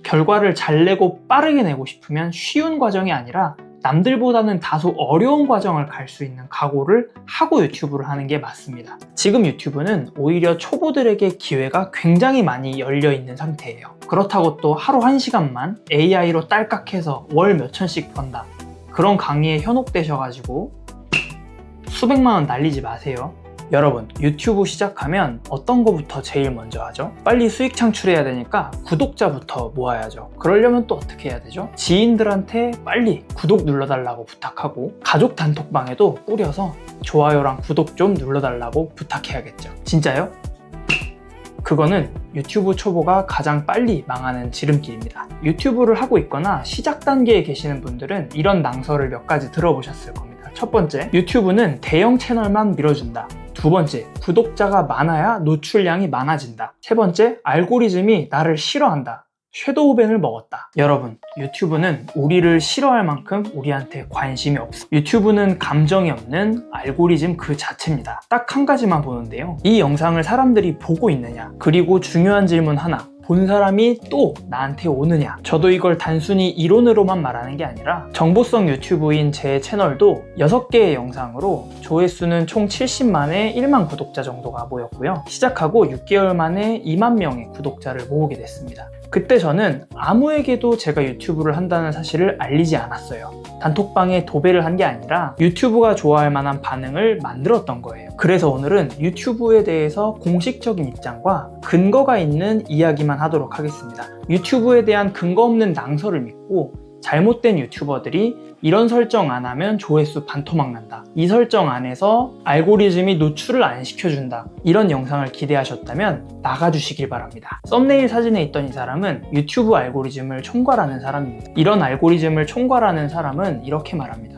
결과를 잘 내고 빠르게 내고 싶으면 쉬운 과정이 아니라 남들보다는 다소 어려운 과정을 갈 수 있는 각오를 하고 유튜브를 하는 게 맞습니다. 지금 유튜브는 오히려 초보들에게 기회가 굉장히 많이 열려 있는 상태예요. 그렇다고 또 하루 1시간만 AI로 딸깍해서 월 몇천씩 번다, 그런 강의에 현혹되셔가지고 수백만 원 날리지 마세요. 여러분, 유튜브 시작하면 어떤 거부터 제일 먼저 하죠? 빨리 수익 창출해야 되니까 구독자부터 모아야죠. 그러려면 또 어떻게 해야 되죠? 지인들한테 빨리 구독 눌러달라고 부탁하고, 가족 단톡방에도 뿌려서 좋아요랑 구독 좀 눌러달라고 부탁해야겠죠. 진짜요? 그거는 유튜브 초보가 가장 빨리 망하는 지름길입니다. 유튜브를 하고 있거나 시작 단계에 계시는 분들은 이런 낭설을 몇 가지 들어보셨을 겁니다. 첫 번째, 유튜브는 대형 채널만 밀어준다. 두 번째, 구독자가 많아야 노출량이 많아진다. 세 번째, 알고리즘이 나를 싫어한다. 섀도우 밴을 먹었다. 여러분, 유튜브는 우리를 싫어할 만큼 우리한테 관심이 없어. 유튜브는 감정이 없는 알고리즘 그 자체입니다. 딱 한 가지만 보는데요, 이 영상을 사람들이 보고 있느냐, 그리고 중요한 질문 하나, 본 사람이 또 나한테 오느냐. 저도 이걸 단순히 이론으로만 말하는 게 아니라 정보성 유튜브인 제 채널도 6개의 영상으로 조회수는 총 70만에 1만 구독자 정도가 모였고요. 시작하고 6개월 만에 2만 명의 구독자를 모으게 됐습니다. 그때 저는 아무에게도 제가 유튜브를 한다는 사실을 알리지 않았어요. 단톡방에 도배를 한 게 아니라 유튜브가 좋아할 만한 반응을 만들었던 거예요. 그래서 오늘은 유튜브에 대해서 공식적인 입장과 근거가 있는 이야기만 하도록 하겠습니다. 유튜브에 대한 근거 없는 낭설을 믿고 잘못된 유튜버들이 이런 설정 안 하면 조회수 반토막 난다, 이 설정 안 해서 알고리즘이 노출을 안 시켜준다, 이런 영상을 기대하셨다면 나가주시길 바랍니다. 썸네일 사진에 있던 이 사람은 유튜브 알고리즘을 총괄하는 사람입니다. 이런 알고리즘을 총괄하는 사람은 이렇게 말합니다.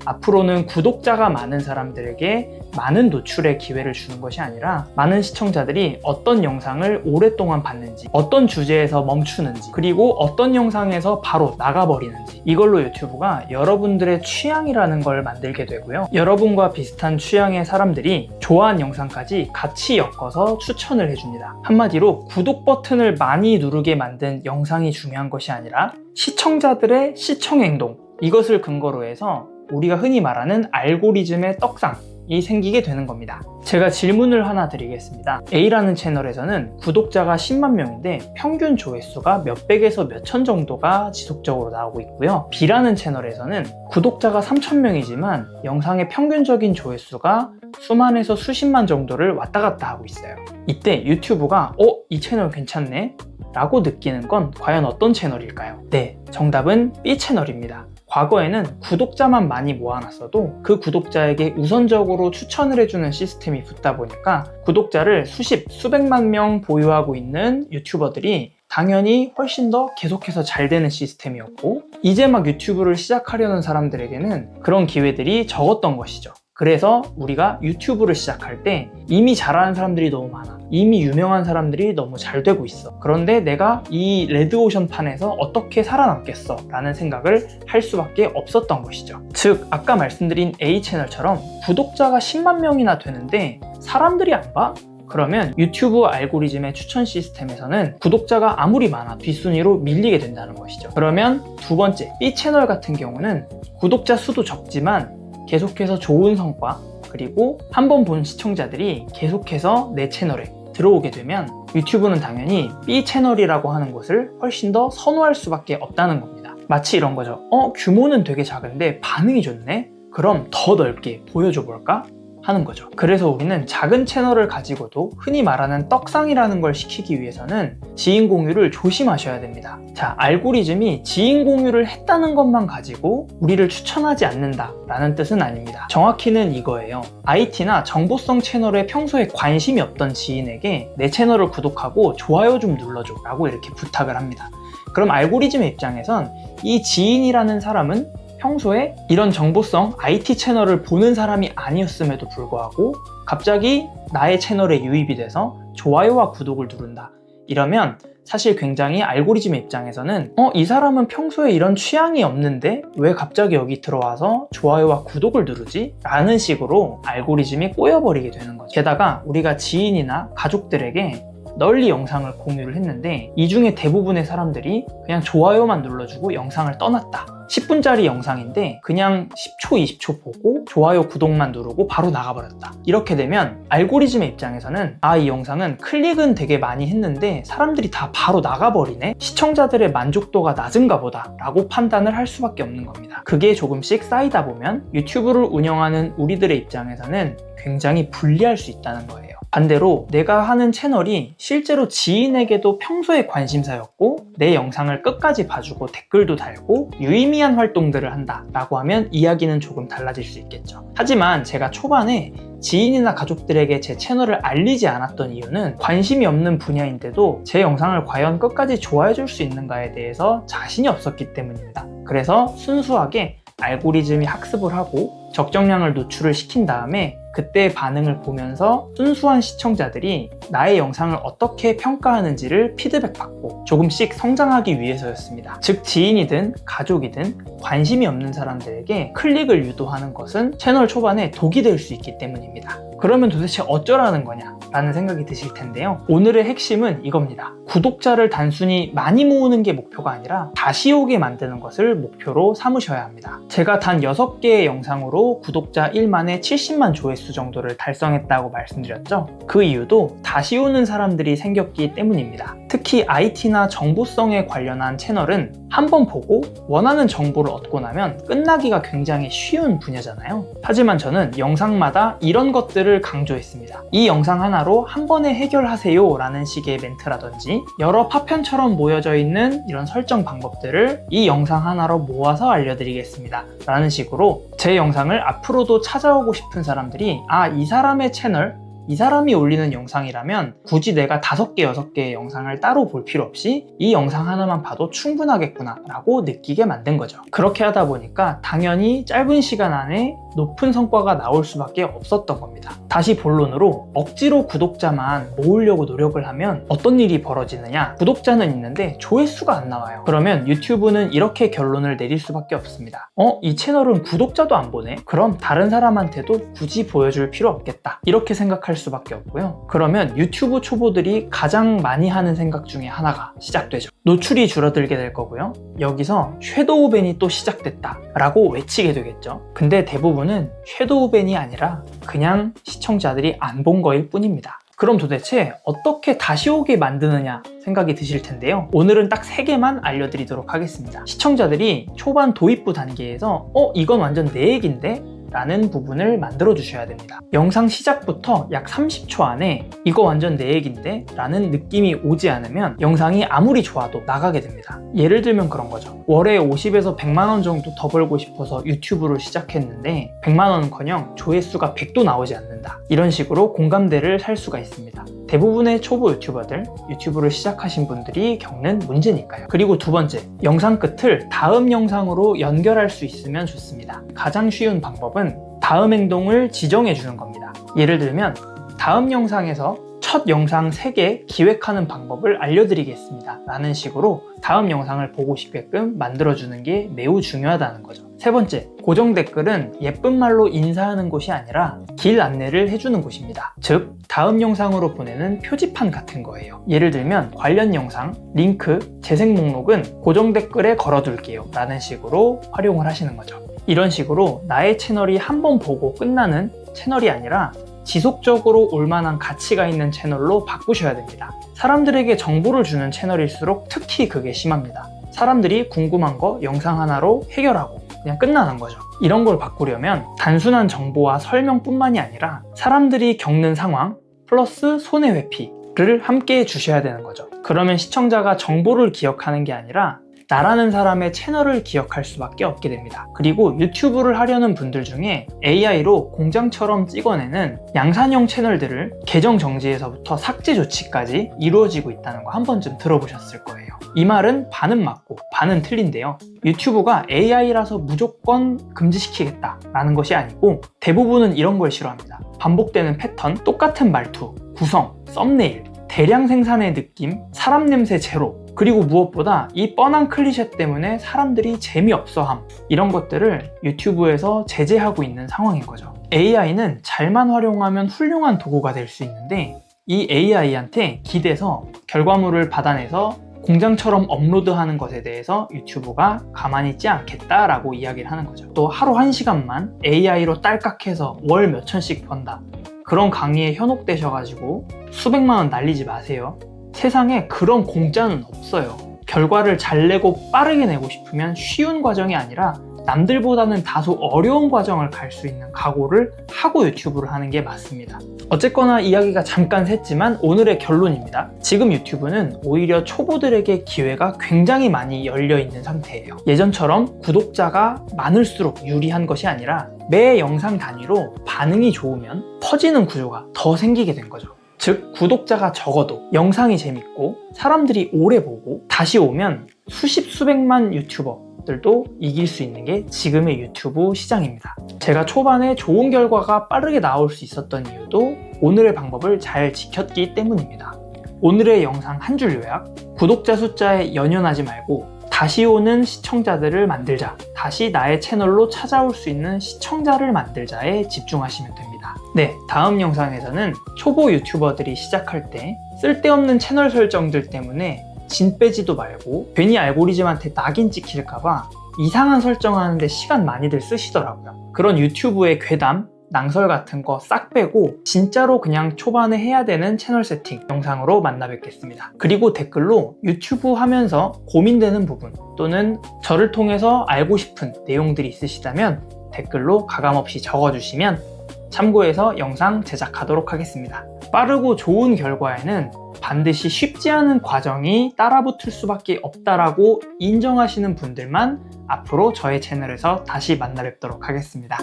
앞으로는 구독자가 많은 사람들에게 많은 노출의 기회를 주는 것이 아니라 많은 시청자들이 어떤 영상을 오랫동안 봤는지, 어떤 주제에서 멈추는지, 그리고 어떤 영상에서 바로 나가버리는지, 이걸로 유튜브가 여러분들의 취향이라는 걸 만들게 되고요. 여러분과 비슷한 취향의 사람들이 좋아하는 영상까지 같이 엮어서 추천을 해줍니다. 한마디로 구독 버튼을 많이 누르게 만든 영상이 중요한 것이 아니라 시청자들의 시청 행동, 이것을 근거로 해서 우리가 흔히 말하는 알고리즘의 떡상이 생기게 되는 겁니다. 제가 질문을 하나 드리겠습니다. A라는 채널에서는 구독자가 10만 명인데 평균 조회수가 몇백에서 몇천 정도가 지속적으로 나오고 있고요. B라는 채널에서는 구독자가 3천 명이지만 영상의 평균적인 조회수가 수만에서 수십만 정도를 왔다 갔다 하고 있어요. 이때 유튜브가 이 채널 괜찮네? 라고 느끼는 건 과연 어떤 채널일까요? 네, 정답은 B 채널입니다. 과거에는 구독자만 많이 모아놨어도 그 구독자에게 우선적으로 추천을 해주는 시스템이 붙다 보니까 구독자를 수백만 명 보유하고 있는 유튜버들이 당연히 훨씬 더 계속해서 잘 되는 시스템이었고, 이제 막 유튜브를 시작하려는 사람들에게는 그런 기회들이 적었던 것이죠. 그래서 우리가 유튜브를 시작할 때 이미 잘하는 사람들이 너무 많아, 이미 유명한 사람들이 너무 잘 되고 있어, 그런데 내가 이 레드오션 판에서 어떻게 살아남겠어? 라는 생각을 할 수밖에 없었던 것이죠. 즉, 아까 말씀드린 A 채널처럼 구독자가 10만 명이나 되는데 사람들이 안 봐? 그러면 유튜브 알고리즘의 추천 시스템에서는 구독자가 아무리 많아 뒷순위로 밀리게 된다는 것이죠. 그러면 두 번째, B 채널 같은 경우는 구독자 수도 적지만 계속해서 좋은 성과, 그리고 한 번 본 시청자들이 계속해서 내 채널에 들어오게 되면 유튜브는 당연히 B 채널이라고 하는 것을 훨씬 더 선호할 수밖에 없다는 겁니다. 마치 이런 거죠. 규모는 되게 작은데 반응이 좋네? 그럼 더 넓게 보여줘 볼까? 하는 거죠. 그래서 우리는 작은 채널을 가지고도 흔히 말하는 떡상이라는 걸 시키기 위해서는 지인 공유를 조심하셔야 됩니다. 자, 알고리즘이 지인 공유를 했다는 것만 가지고 우리를 추천하지 않는다 라는 뜻은 아닙니다. 정확히는 이거예요. IT나 정보성 채널에 평소에 관심이 없던 지인에게 내 채널을 구독하고 좋아요 좀 눌러줘 라고 이렇게 부탁을 합니다. 그럼 알고리즘의 입장에선 이 지인이라는 사람은 평소에 이런 정보성 IT 채널을 보는 사람이 아니었음에도 불구하고 갑자기 나의 채널에 유입이 돼서 좋아요와 구독을 누른다. 이러면 사실 굉장히 알고리즘의 입장에서는 이 사람은 평소에 이런 취향이 없는데 왜 갑자기 여기 들어와서 좋아요와 구독을 누르지? 라는 식으로 알고리즘이 꼬여버리게 되는 거죠. 게다가 우리가 지인이나 가족들에게 널리 영상을 공유를 했는데 이 중에 대부분의 사람들이 그냥 좋아요만 눌러주고 영상을 떠났다. 10분짜리 영상인데 그냥 10초, 20초 보고 좋아요, 구독만 누르고 바로 나가버렸다. 이렇게 되면 알고리즘의 입장에서는 이 영상은 클릭은 되게 많이 했는데 사람들이 다 바로 나가버리네? 시청자들의 만족도가 낮은가 보다 라고 판단을 할 수밖에 없는 겁니다. 그게 조금씩 쌓이다 보면 유튜브를 운영하는 우리들의 입장에서는 굉장히 불리할 수 있다는 거예요. 반대로 내가 하는 채널이 실제로 지인에게도 평소에 관심사였고 내 영상을 끝까지 봐주고 댓글도 달고 유의미한 활동들을 한다 라고 하면 이야기는 조금 달라질 수 있겠죠. 하지만 제가 초반에 지인이나 가족들에게 제 채널을 알리지 않았던 이유는 관심이 없는 분야인데도 제 영상을 과연 끝까지 좋아해 줄 수 있는가에 대해서 자신이 없었기 때문입니다. 그래서 순수하게 알고리즘이 학습을 하고 적정량을 노출을 시킨 다음에 그때의 반응을 보면서 순수한 시청자들이 나의 영상을 어떻게 평가하는지를 피드백받고 조금씩 성장하기 위해서였습니다. 즉 지인이든 가족이든 관심이 없는 사람들에게 클릭을 유도하는 것은 채널 초반에 독이 될 수 있기 때문입니다. 그러면 도대체 어쩌라는 거냐 라는 생각이 드실 텐데요. 오늘의 핵심은 이겁니다. 구독자를 단순히 많이 모으는 게 목표가 아니라 다시 오게 만드는 것을 목표로 삼으셔야 합니다. 제가 단 6개의 영상으로 구독자 1만에 70만 조회수 정도를 달성했다고 말씀드렸죠. 그 이유도 다시 오는 사람들이 생겼기 때문입니다. 특히 IT나 정보성에 관련한 채널은 한번 보고 원하는 정보를 얻고 나면 끝나기가 굉장히 쉬운 분야잖아요. 하지만 저는 영상마다 이런 것들을 강조했습니다. 이 영상 하나로 한 번에 해결하세요 라는 식의 멘트라든지 여러 파편처럼 모여져 있는 이런 설정 방법들을 이 영상 하나로 모아서 알려드리겠습니다 라는 식으로 제 영상을 앞으로도 찾아오고 싶은 사람들이 이 사람의 채널, 이 사람이 올리는 영상이라면 굳이 내가 5개, 6개의 영상을 따로 볼 필요 없이 이 영상 하나만 봐도 충분하겠구나 라고 느끼게 만든 거죠. 그렇게 하다 보니까 당연히 짧은 시간 안에 높은 성과가 나올 수밖에 없었던 겁니다. 다시 본론으로 억지로 구독자만 모으려고 노력을 하면 어떤 일이 벌어지느냐? 구독자는 있는데 조회수가 안 나와요. 그러면 유튜브는 이렇게 결론을 내릴 수밖에 없습니다. 이 채널은 구독자도 안 보네? 그럼 다른 사람한테도 굳이 보여줄 필요 없겠다. 이렇게 생각할 수밖에 없고요. 그러면 유튜브 초보들이 가장 많이 하는 생각 중에 하나가 시작되죠. 노출이 줄어들게 될 거고요. 여기서 섀도우 밴이 또 시작됐다 라고 외치게 되겠죠. 근데 대부분은 섀도우 밴이 아니라 그냥 시청자들이 안 본 거일 뿐입니다. 그럼 도대체 어떻게 다시 오게 만드느냐 생각이 드실 텐데요. 오늘은 딱 3개만 알려드리도록 하겠습니다. 시청자들이 초반 도입부 단계에서 이건 완전 내 얘긴데? 라는 부분을 만들어 주셔야 됩니다. 영상 시작부터 약 30초 안에 이거 완전 내 얘긴데? 라는 느낌이 오지 않으면 영상이 아무리 좋아도 나가게 됩니다. 예를 들면 그런 거죠. 월에 50에서 100만 원 정도 더 벌고 싶어서 유튜브를 시작했는데 100만 원은커녕 조회수가 100도 나오지 않는다. 이런 식으로 공감대를 살 수가 있습니다. 대부분의 초보 유튜버들, 유튜브를 시작하신 분들이 겪는 문제니까요. 그리고 두 번째, 영상 끝을 다음 영상으로 연결할 수 있으면 좋습니다. 가장 쉬운 방법은 다음 행동을 지정해 주는 겁니다. 예를 들면 다음 영상에서 첫 영상 3개 기획하는 방법을 알려드리겠습니다 라는 식으로 다음 영상을 보고 싶게끔 만들어주는 게 매우 중요하다는 거죠. 세 번째, 고정 댓글은 예쁜 말로 인사하는 곳이 아니라 길 안내를 해주는 곳입니다. 즉, 다음 영상으로 보내는 표지판 같은 거예요. 예를 들면 관련 영상, 링크, 재생 목록은 고정 댓글에 걸어둘게요 라는 식으로 활용을 하시는 거죠. 이런 식으로 나의 채널이 한번 보고 끝나는 채널이 아니라 지속적으로 올만한 가치가 있는 채널로 바꾸셔야 됩니다. 사람들에게 정보를 주는 채널일수록 특히 그게 심합니다. 사람들이 궁금한 거 영상 하나로 해결하고 그냥 끝나는 거죠. 이런 걸 바꾸려면 단순한 정보와 설명뿐만이 아니라 사람들이 겪는 상황 플러스 손해회피를 함께 해주셔야 되는 거죠. 그러면 시청자가 정보를 기억하는 게 아니라 나라는 사람의 채널을 기억할 수밖에 없게 됩니다. 그리고 유튜브를 하려는 분들 중에 AI로 공장처럼 찍어내는 양산형 채널들을 계정 정지에서부터 삭제 조치까지 이루어지고 있다는 거 한 번쯤 들어보셨을 거예요. 이 말은 반은 맞고 반은 틀린데요. 유튜브가 AI라서 무조건 금지시키겠다 라는 것이 아니고 대부분은 이런 걸 싫어합니다. 반복되는 패턴, 똑같은 말투, 구성, 썸네일, 대량 생산의 느낌, 사람 냄새 제로, 그리고 무엇보다 이 뻔한 클리셰 때문에 사람들이 재미없어함, 이런 것들을 유튜브에서 제재하고 있는 상황인 거죠. AI는 잘만 활용하면 훌륭한 도구가 될 수 있는데 이 AI한테 기대서 결과물을 받아내서 공장처럼 업로드하는 것에 대해서 유튜브가 가만히 있지 않겠다라고 이야기를 하는 거죠. 또 하루 1시간만 AI로 딸깍해서 월 몇천씩 번다. 그런 강의에 현혹되셔가지고 수백만 원 날리지 마세요. 세상에 그런 공짜는 없어요. 결과를 잘 내고 빠르게 내고 싶으면 쉬운 과정이 아니라 남들보다는 다소 어려운 과정을 갈 수 있는 각오를 하고 유튜브를 하는 게 맞습니다. 어쨌거나 이야기가 잠깐 샜지만 오늘의 결론입니다. 지금 유튜브는 오히려 초보들에게 기회가 굉장히 많이 열려 있는 상태예요. 예전처럼 구독자가 많을수록 유리한 것이 아니라 매 영상 단위로 반응이 좋으면 퍼지는 구조가 더 생기게 된 거죠. 즉 구독자가 적어도 영상이 재밌고 사람들이 오래 보고 다시 오면 수십 수백만 유튜버들도 이길 수 있는 게 지금의 유튜브 시장입니다. 제가 초반에 좋은 결과가 빠르게 나올 수 있었던 이유도 오늘의 방법을 잘 지켰기 때문입니다. 오늘의 영상 한 줄 요약, 구독자 숫자에 연연하지 말고 다시 오는 시청자들을 만들자, 다시 나의 채널로 찾아올 수 있는 시청자를 만들자에 집중하시면 됩니다. 네, 다음 영상에서는 초보 유튜버들이 시작할 때 쓸데없는 채널 설정들 때문에 진 빼지도 말고 괜히 알고리즘한테 낙인 찍힐까봐 이상한 설정하는데 시간 많이들 쓰시더라고요. 그런 유튜브의 괴담, 낭설 같은 거 싹 빼고 진짜로 그냥 초반에 해야 되는 채널 세팅 영상으로 만나 뵙겠습니다. 그리고 댓글로 유튜브 하면서 고민되는 부분 또는 저를 통해서 알고 싶은 내용들이 있으시다면 댓글로 가감없이 적어주시면 참고해서 영상 제작하도록 하겠습니다. 빠르고 좋은 결과에는 반드시 쉽지 않은 과정이 따라붙을 수밖에 없다라고 인정하시는 분들만 앞으로 저의 채널에서 다시 만나 뵙도록 하겠습니다.